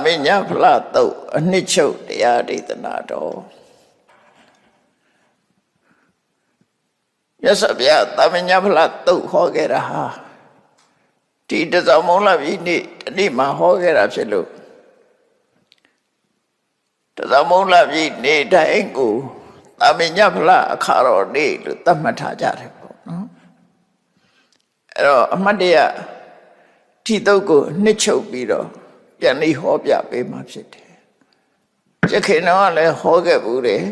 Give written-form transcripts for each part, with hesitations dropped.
မိညာဖလားတုတ်အနှစ်ချုပ်တရားဒေသနာတော်မြတ်စွာဘုရားသာမညဖလားတုတ်ဟောခဲ့တာဟာဒီတစောင်းမုံလပြီနေ့တနေ့မှာဟောခဲ့တာဖြစ်လို့တစောင်းမုံလပြီနေ့တိုင်းကိုသာမညဖလားအခါတော်နေ့လို့သတ်မှတ်ထားကြတယ်ပေါ့နော်အဲ့တော့အမှတ်တရဒီတုတ်ကိုနှစ်ချုပ်ပြီးတော့ပြန်ပြီးဟောပြပေးမှဖြစ်တယ်ရခင်တော့လည်းဟောခဲ့ဘူးတယ်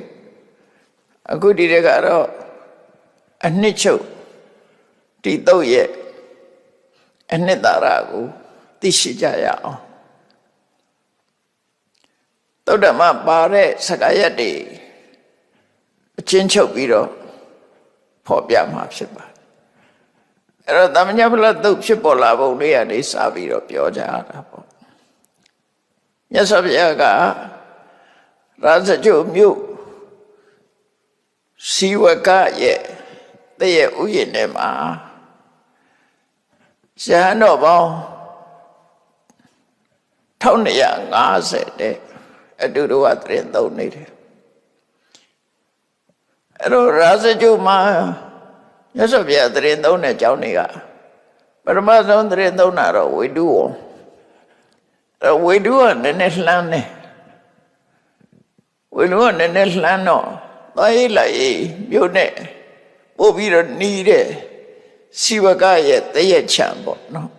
အခုဒီတကတော့အနှစ်ချုပ်ဒီတုတ်ရဲ့အနှစ်သာရကိုသိရှိကြရအောင်သုတ္တမပါတဲ့စကားရက်တွေအချင်းချုပ်ပြီးတော့ဖော်ပြမှာဖြစ်ပါတယ်အဲ့တော့သမညဖလားတုတ်ဖြစ်ပေါ်လာပုံလေးကနေစပြီးတော့ပြောကြရတာပေါ့မြတ်စွာဘုရားကရာဇဂုမြို့စီဝကရဲ့တည့်ရဲ့ဥယျာဉ်ထဲမှာဇာန်တော်ပေါင်း1250တဲ့အတူတူကတရင်သုံးနေတယ်အဲ့တော့ရာဇဂုမှာမြတ်စွာဘုရားတရင်သုံးတဲ့ကျောင်းတွေကပရမဆုံးတရင်သုံးတာတော့ဝိတုဝဝိတုကနည်းနည်းလှမ်းနေဝိတုကနည်းနည်းလှမ်းတော့သွားရေးလိုက်ရေးမြို့နဲ့ပို့ပြီးတော့နီးတဲ့စီဝကရဲ့တည့်ရချံပေါ့နော်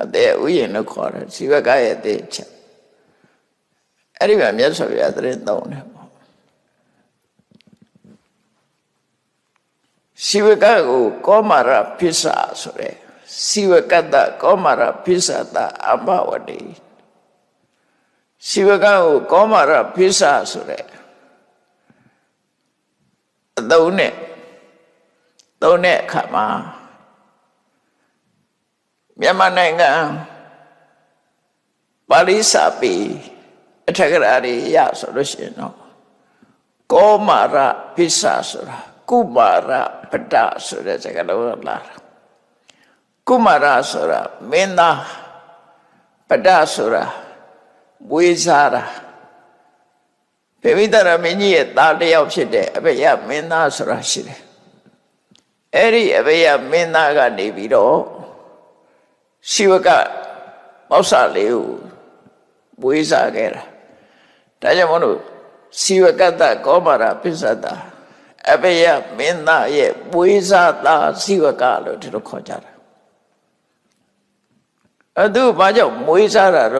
အတဲ့ဥယျာဉ်လို့ခေါ်တယ်စီဝကရဲ့တည့်ရချံအဲ့ဒီမှာမြတ်စွာဘုရားတရင်သုံးတယ်ပေါ့စီဝကကိုကောမာရပိစ္ဆာဆိုတဲ့စီဝကတ္တကောမာရပိစ္ဆာတအဘဝတိစီဝကကိုကောမာရပိစ္ဆာဆိုတဲ့အသုံးနဲ့သုံးတဲ့အခါမှာမြန်မာနိုင်ငံပါဠိစာပေအထက်ကရာတွေရဆိုလို့ရှိရင်တော့ကောမာရပိစ္ဆာဆိုတာကုမာရပတ္တဆိုတဲ့စကားလုံးလာတာကုမာရဆိုတာမင်းသားပတ္တဆိုတာဝေးစားတာပေမိတရမင်းကြီးရဲ့သားတစ်ယောက်ဖြစ်တဲ့အဘေယမင်းသားဆိုတာရှိတယ်အဲ့ဒီအဘေယမင်းသားကနေပြီးတော့ရှိဝကမောဆာလေးကိုဝေးစားခဲ့တာဒါကြောင့်မလို့ရှိဝကတ္တကောမာရပိစ္ဆတာအဘေယမင်းသားရဲ့ဝေးစားသားရှိဝကလို့ဒီလိုခေါ်ကြတာသူဘာကြောင့်မွေးစားတာ